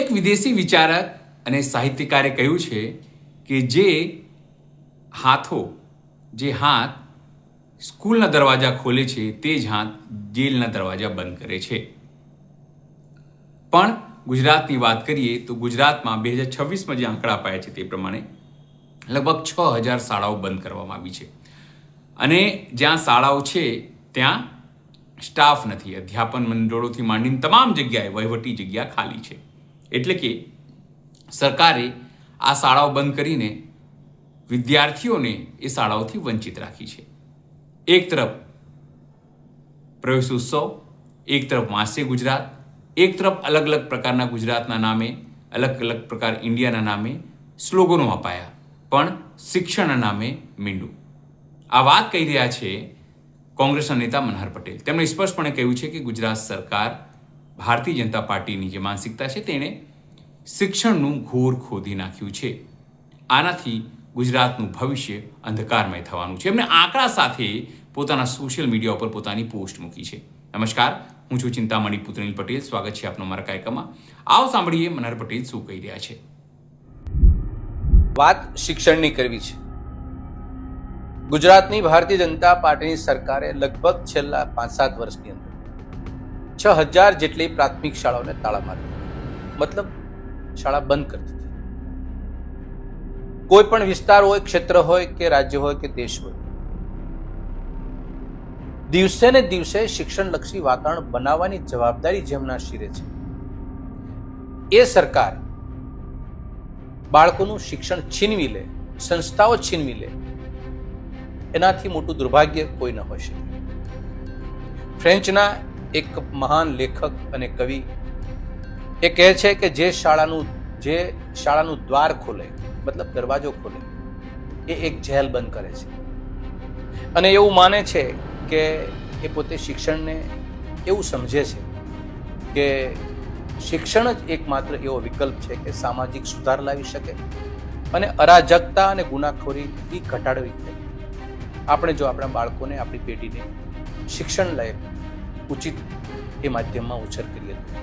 એક વિદેશી વિચારક અને સાહિત્યકારે કહ્યું છે કે જે હાથ સ્કૂલના દરવાજા ખોલે છે તે જ હાથ જેલના દરવાજા બંધ કરે છે. પણ ગુજરાતની વાત કરીએ તો ગુજરાતમાં 2026માં જે આંકડા અપાયા છે તે પ્રમાણે લગભગ 6000 શાળાઓ બંધ કરવામાં આવી છે. અને જ્યાં શાળાઓ છે ત્યાં સ્ટાફ નથી. અધ્યાપન મંડળોથી માંડીને તમામ જગ્યાએ વહીવટી જગ્યા ખાલી છે. એટલે કે સરકારે આ શાળાઓ બંધ કરીને વિદ્યાર્થીઓને એ શાળાઓથી વંચિત રાખી છે. એક તરફ પ્રવેશોત્સવ, એક તરફ વાંચશે ગુજરાત, એક તરફ અલગ અલગ પ્રકારના ગુજરાતના નામે, અલગ અલગ પ્રકાર ઇન્ડિયાના નામે સ્લોગનો અપાયા, પણ શિક્ષણના નામે મીંડું. આ વાત કહી રહ્યા છે કોંગ્રેસના નેતા મનહર પટેલ. તેમણે સ્પષ્ટપણે કહ્યું છે કે ગુજરાત સરકાર, ભારતીય જનતા પાર્ટીની જે માનસિકતા છે તેણે શિક્ષણનું ઘોર ખોદી નાખ્યું છે. આનાથી ગુજરાતનું ભવિષ્ય અંધકારમય થવાનું છે. એમણે આંકડા સાથે પોતાના સોશિયલ મીડિયા ઉપર પોતાની પોસ્ટ મૂકી છે. નમસ્કાર, હું છું ચિંતામણી પુત્રનીલ પટેલ. સ્વાગત છે આપનો મારા કાર્યક્રમમાં. આવો સાંભળીએ મનહર પટેલ શું કહી રહ્યા છે. વાત શિક્ષણની કરવી છે. ગુજરાતની ભારતીય જનતા પાર્ટીની સરકારે લગભગ છેલ્લા 5-7 વર્ષની અંદર 6000 જેટલી પ્રાથમિક શાળાઓને તાળા મારી દીધી. મતલબ શાળા બંધ કરી દીધી. કોઈ પણ વિસ્તાર હોય, ક્ષેત્ર હોય કે રાજ્ય હોય કે દેશ હોય, દિવસે ને દિવસે શિક્ષણલક્ષી વાતાવરણ બનાવવાની જવાબદારી જેમના શિરે છે એ સરકાર બાળકોનું શિક્ષણ છીનવી લે, સંસ્થાઓ છીનવી લે, એનાથી મોટું દુર્ભાગ્ય કોઈ ન હોઈ શકે. ફ્રેન્ચના એક મહાન લેખક અને કવિ એ કહે છે કે જે શાળાનું દ્વાર ખોલે, મતલબ દરવાજો ખોલે, એ એક જેલ બંધ કરે છે. અને એવું માને છે કે એ પોતે શિક્ષણને એવું સમજે છે કે શિક્ષણ જ એકમાત્ર એવો વિકલ્પ છે કે સામાજિક સુધાર લાવી શકે અને અરાજકતા અને ગુનાખોરી ઘટાડવી શકે. આપણે જો આપણા બાળકોને, આપણી પેઢીને શિક્ષણ લાયક ઉચિત એ માધ્યમમાં ઉછેર કરીએ તો.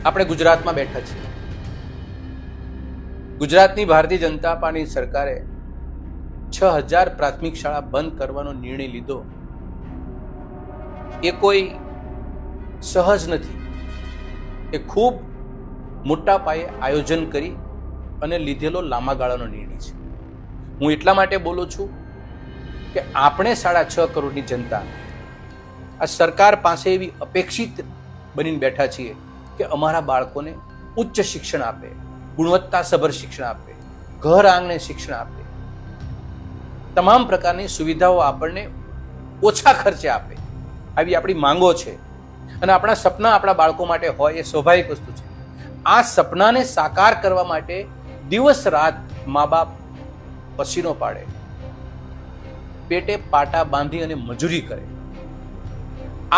આપણે ગુજરાતમાં બેઠા છીએ. ગુજરાતની ભારતીય જનતા પાર્ટી સરકારે 6000 પ્રાથમિક શાળા બંધ કરવાનો નિર્ણય લીધો. એ કોઈ સહજ નથી. એ ખૂબ મોટા પાયે આયોજન કરી અને લીધેલો લાંબા ગાળાનો નિર્ણય છે. હું એટલા માટે બોલું છું કે આપણે 6.5 કરોડની જનતા આ સરકાર પાસે એવી અપેક્ષિત બનીને બેઠા છીએ કે અમારા બાળકોને ઉચ્ચ શિક્ષણ આપે, ગુણવત્તાસભર શિક્ષણ આપે, ઘર આંગણે શિક્ષણ આપે, તમામ પ્રકારની સુવિધાઓ આપણને ઓછા ખર્ચે આપે. આવી આપણી માંગો છે અને આપણા સપના આપણા બાળકો માટે હોય એ સ્વાભાવિક વસ્તુ છે. આ સપનાને સાકાર કરવા માટે દિવસ રાત મા બાપ પસીનો પાડે, પેટે પાટા બાંધી અને મજૂરી કરે.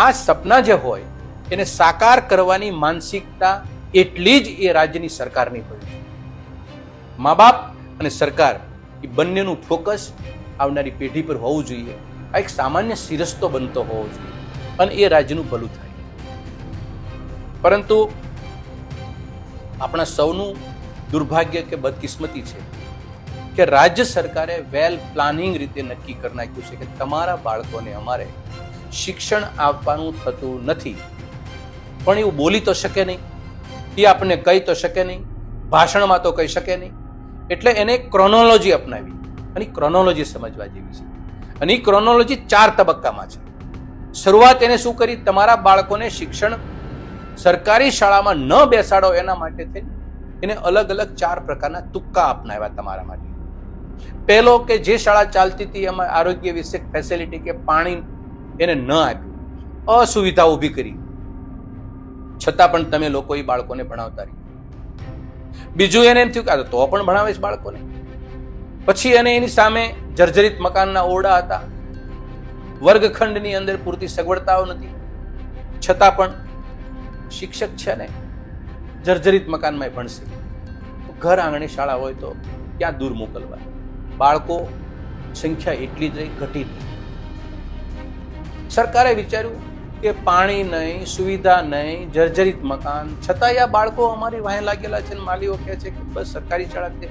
આ સપના જે હોય એને સાકાર કરવાની માનસિકતા એટલી જ એ રાજ્યની સરકારની હોય છે. મા બાપ અને સરકાર એ બંનેનું ફોકસ આવનારી પેઢી પર હોવું જોઈએ. આ એક સામાન્ય શિરસ્તો બનતો હોવો જોઈએ અને એ રાજ્યનું ભલું થાય. પરંતુ આપણા સૌનું દુર્ભાગ્ય કે બદકિસ્મતી છે કે રાજ્ય સરકારે વેલ પ્લાનિંગ રીતે નક્કી કરી નાખ્યું છે કે તમારા બાળકોને અમારે શિક્ષણ આપવાનું થતું નથી. પણ એવું બોલી તો શકે નહીં, એ આપણને કહી તો શકે નહીં, ભાષણમાં તો કહી શકે નહીં. એટલે એને ક્રોનોલોજી અપનાવી અને ક્રોનોલોજી સમજવા જેવી છે. અને એ ક્રોનોલોજી 4 તબક્કામાં છે. શરૂઆત એને શું કરી? તમારા બાળકોને શિક્ષણ સરકારી શાળામાં ન બેસાડો એના માટે થઈને એને અલગ અલગ 4 પ્રકારના તુક્કા અપનાવ્યા તમારા માટે. પહેલો કે જે શાળા ચાલતી હતી એમાં આરોગ્ય વિશે ફેસિલિટી કે પાણી એને ન આપ્યું, અસુવિધા ઊભી કરી, છતાં પણ તમે લોકો એ બાળકોને ભણાવતા રહ્યા. બીજું એને એમ થયું કે તો પણ ભણાવીશ બાળકોને. પછી એને એની સામે જર્જરિત મકાનના ઓરડા હતા, વર્ગખંડની અંદર પૂરતી સગવડતાઓ નથી, છતાં પણ શિક્ષક છે ને જર્જરિત મકાનમાં ભણશે. ઘર આંગણે શાળા હોય તો ક્યાં દૂર મોકલવા? બાળકો સંખ્યા એટલી જ રહી, ઘટી નહીં. સરકારે વિચાર્યું કે પાણી નહીં, સુવિધા નહીં, જર્જરિત મકાન, છતાંય આ બાળકો અમારી વાહે લાગેલા છે. માલીઓ કહે છે કે બસ સરકારી શાળા છે.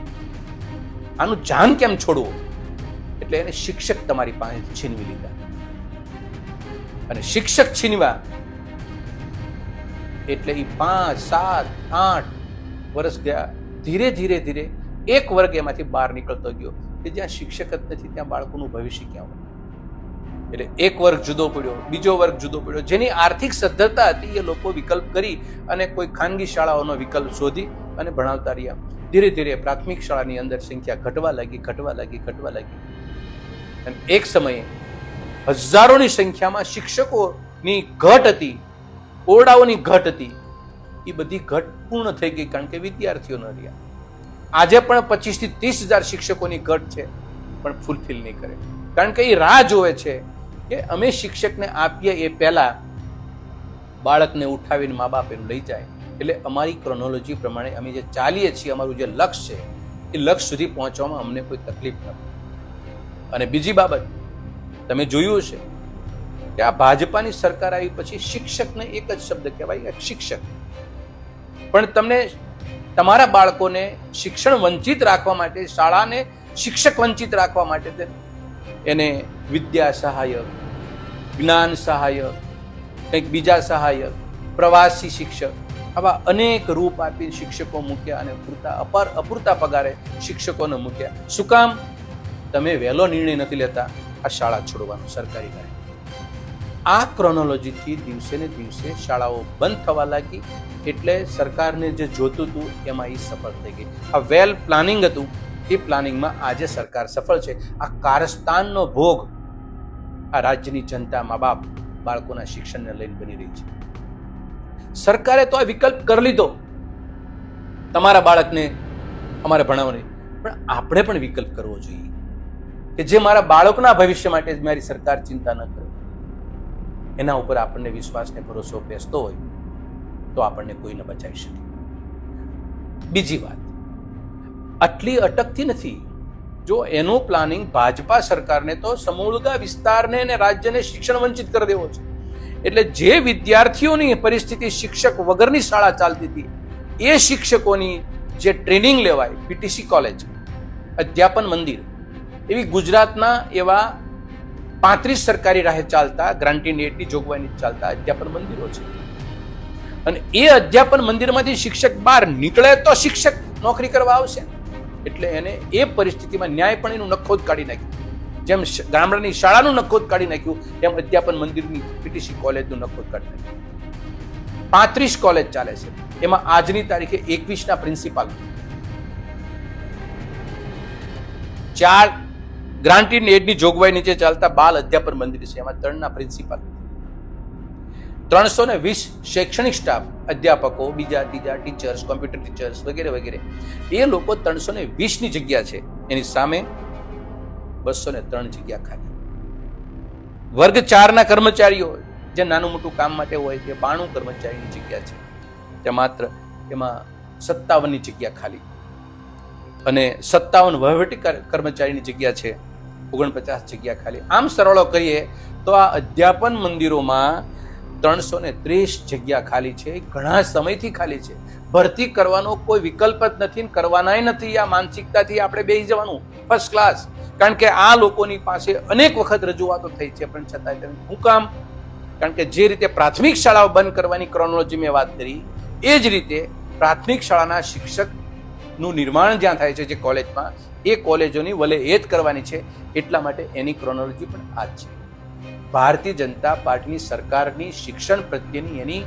આનું જાન કેમ છોડવું? એટલે એને શિક્ષક તમારી પાસે છીનવી લીધા. અને શિક્ષક છીનવા એટલે એ 5, 7, 8 વર્ષ ગયા. ધીરે ધીરે ધીરે એક વર્ગ એમાંથી બહાર નીકળતો ગયો કે જ્યાં શિક્ષક જ નથી ત્યાં બાળકોનું ભવિષ્ય ક્યાં હોય. એટલે એક વર્ગ જુદો પડ્યો, બીજો વર્ગ જુદો પડ્યો. જેની આર્થિક સદ્ધરતા હતી એ લોકો વિકલ્પ કરી અને કોઈ ખાનગી શાળાઓનો વિકલ્પ શોધી અને ભણાવતા રહ્યા. ધીરે ધીરે પ્રાથમિક શાળાની અંદર સંખ્યા ઘટવા લાગી. અને એક સમયે હજારોની સંખ્યામાં શિક્ષકોની ઘટ હતી, ઓરડાઓની ઘટ હતી. એ બધી ઘટ પૂર્ણ થઈ ગઈ કારણ કે વિદ્યાર્થીઓ ન રહ્યા. આજે પણ 25 થી 30 હજાર શિક્ષકોની ઘટ છે, પણ ફૂલફિલ નહીં કરે. કારણ કે એ રાહ જોવે છે કે અમે શિક્ષકને આપીએ એ પહેલા બાળકને ઉઠાવીને મા બાપ એનું લઈ જાય. એટલે અમારી ક્રોનોલોજી પ્રમાણે અમે જે ચાલીએ છીએ, અમારું જે લક્ષ્ય છે એ લક્ષ્ય સુધી પહોંચવામાં અમને કોઈ તકલીફ નથી. અને બીજી બાબત તમે જોયું હશે કે આ ભાજપાની સરકાર આવી પછી શિક્ષકને એક જ શબ્દ કહેવાય, શિક્ષક. પણ તમને તમારા બાળકોને શિક્ષણ વંચિત રાખવા માટે, શાળાને શિક્ષક વંચિત રાખવા માટે એને વિદ્યા સહાયક, જ્ઞાન સહાયક, કંઈક બીજા સહાયક, પ્રવાસી શિક્ષક, આવા અનેક રૂપ આપી શિક્ષકો મૂક્યા અને અપૂરતા પગારે શિક્ષકોને મૂક્યા. શું કામ? તમે વહેલો નિર્ણય નથી લેતા આ શાળા છોડવાનો સરકારી ગાય. આ ક્રોનોલોજીથી દિવસે ને દિવસે શાળાઓ બંધ થવા લાગી. એટલે સરકારને જે જોતું હતું એમાં એ સફળ થઈ ગઈ. આ વેલ પ્લાનિંગ હતું, એ પ્લાનિંગમાં આજે સરકાર સફળ છે. આ કારસ્તાનનો ભોગ આ રાજ્યની જનતા, મા બાપ બાળકોના શિક્ષણને લઈને બની રહી છે. સરકારે તો આ વિકલ્પ કરી લીધો, તમારા બાળકને અમારે ભણાવવાની. પણ આપણે પણ વિકલ્પ કરવો જોઈએ કે જે મારા બાળકના ભવિષ્ય માટે મારી સરકાર ચિંતા ન કરે. એના ઉપર આપણને વિશ્વાસને ભરોસો બેસતો હોય તો આપણને કોઈ ન બચાવી શકે. બીજી વાત, આટલી અટકતી નથી. જો એનું પ્લાનિંગ ભાજપા સરકારને તો સમૂળગા વિસ્તારને અને રાજ્યને શિક્ષણ વંચિત કરી દેવો છે. એટલે જે વિદ્યાર્થીઓની પરિસ્થિતિ શિક્ષક વગરની શાળા ચાલતી હતી, એ શિક્ષકોની જે ટ્રેનિંગ લેવાય, પીટીસી કોલેજ, અધ્યાપન મંદિર, એવી ગુજરાતના એવા 35 સરકારી રાહે ચાલતા, ગ્રાન્ટી નેટની જોગવાઈની ચાલતા અધ્યાપન મંદિરો છે. અને એ અધ્યાપન મંદિરમાંથી શિક્ષક બહાર નીકળે તો શિક્ષક નોકરી કરવા આવશે. એટલે એને એ પરિસ્થિતિમાં ન્યાયપણીનું નખોદ કાઢી નાખ્યું. જેમ ગામડાની શાળાનું નખોદ કાઢી નાખ્યું, એમ અધ્યાપન મંદિરની પીટીસી કોલેજનું નખોદ કાઢી નાખ્યું. 35 કોલેજ ચાલે છે, એમાં આજની તારીખે 21ના પ્રિન્સિપાલ, 4 ગ્રાન્ટી એડની જોગવાઈ નીચે ચાલતા બાલ અધ્યાપન મંદિર છે, એમાં 3ના પ્રિન્સિપાલ, 320 શૈક્ષણિક સ્ટાફ, અધ્યાપકો, બીજા ત્રીજા ટીચર્સ, કોમ્પ્યુટર ટીચર્સ વગેરે વગેરે. એ લોકો 320ની જગ્યા છે, એની સામે 203 જગ્યા ખાલી. વર્ગ 4ના કર્મચારીઓ જે નાનું મોટું કામ માટે હોય તે 92 કર્મચારીની જગ્યા છે, ત્યાં માત્ર એમાં 57ની જગ્યા ખાલી. અને 57 વહીવટી કર્મચારીની જગ્યા છે, 49 જગ્યા ખાલી. આમ સરળો કરીએ તો આ અધ્યાપન મંદિરોમાં 330 જગ્યા ખાલી છે. ઘણા સમયથી ખાલી છે. ભરતી કરવાનો કોઈ વિકલ્પ જ નથી, કરવાનાય નથી. આ માનસિકતાથી આપણે બેસી જવાનું ફર્સ્ટ ક્લાસ. કારણ કે આ લોકોની પાસે અનેક વખત રજૂઆતો થઈ છે, પણ છતાંય શું કામ? કારણ કે જે રીતે પ્રાથમિક શાળાઓ બંધ કરવાની ક્રોનોલોજી મેં વાત કરી, એ જ રીતે પ્રાથમિક શાળાના શિક્ષકનું નિર્માણ જ્યાં થાય છે, જે કોલેજમાં, એ કોલેજોની વલે એ જ કરવાની છે. એટલા માટે એની ક્રોનોલોજી પણ આ જ છે. ભારતીય જનતા પાર્ટીની સરકારની શિક્ષણ પ્રત્યેની એની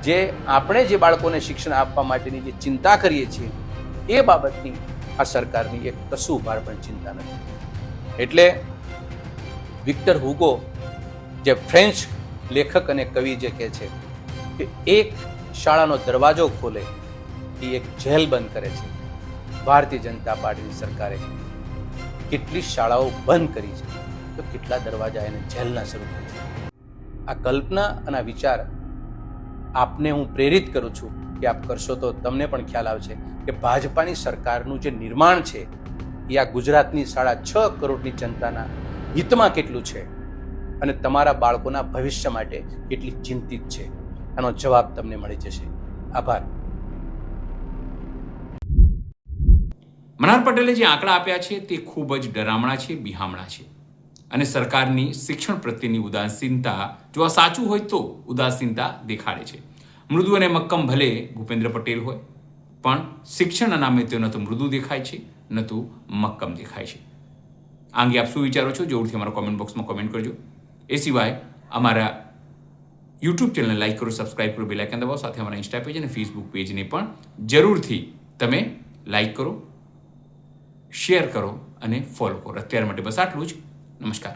જે આપણે જે બાળકોને શિક્ષણ આપવા માટેની જે ચિંતા કરીએ છીએ, એ બાબતની આ સરકારની એક કસૂરવાર પણ ચિંતા નથી. એટલે વિક્ટર હુગો, જે ફ્રેન્ચ લેખક અને કવિ, જે કહે છે કે એક શાળાનો દરવાજો ખોલે એ એક જેલ બંધ કરે છે. ભારતીય જનતા પાર્ટીની સરકારે કેટલી શાળાઓ બંધ કરી છે, તો કેટલા દરવાજા એને જેલના શરૂ કરી છે. આ કલ્પના અને આ વિચાર આપને હું પ્રેરિત કરું છું કે આપ કરશો તો તમને પણ ખ્યાલ આવશે કે ભાજપાની સરકારનું જે નિર્માણ છે એ આ ગુજરાતની 6.5 કરોડની જનતાના હિતમાં કેટલું છે. અને તમારા બાળકોના ભવિષ્ય માટે કેટલી ચિંતિત છે? આનો જવાબ તમને મળી જશે. આભાર. મનહર પટેલે જે આંકડા આપ્યા છે તે ખૂબ જ ડરામણા છે, બિહામણા છે અને સરકારની શિક્ષણ પ્રત્યેની ઉદાસીનતા, જો આ સાચું હોય તો ઉદાસીનતા દેખાડે છે. મૃદુ અને મક્કમ ભલે ભૂપેન્દ્ર પટેલ હોય, પણ શિક્ષણના નામે તેઓ ન તો મૃદુ દેખાય છે, ન તો મક્કમ દેખાય છે. આ અંગે આપ શું વિચારો છો? જરૂરથી અમારા કોમેન્ટ બોક્સમાં કોમેન્ટ કરજો. એ સિવાય અમારા યુટ્યુબ ચેનલને લાઈક કરો, સબસ્ક્રાઇબ કરો, બેલ આઇકન દબાવો. સાથે અમારા ઇન્સ્ટા પેજ અને ફેસબુક પેજને પણ જરૂરથી તમે લાઈક કરો, શેર કરો અને ફોલો કરો. અત્યાર માટે બસ આટલું જ. નમસ્કાર.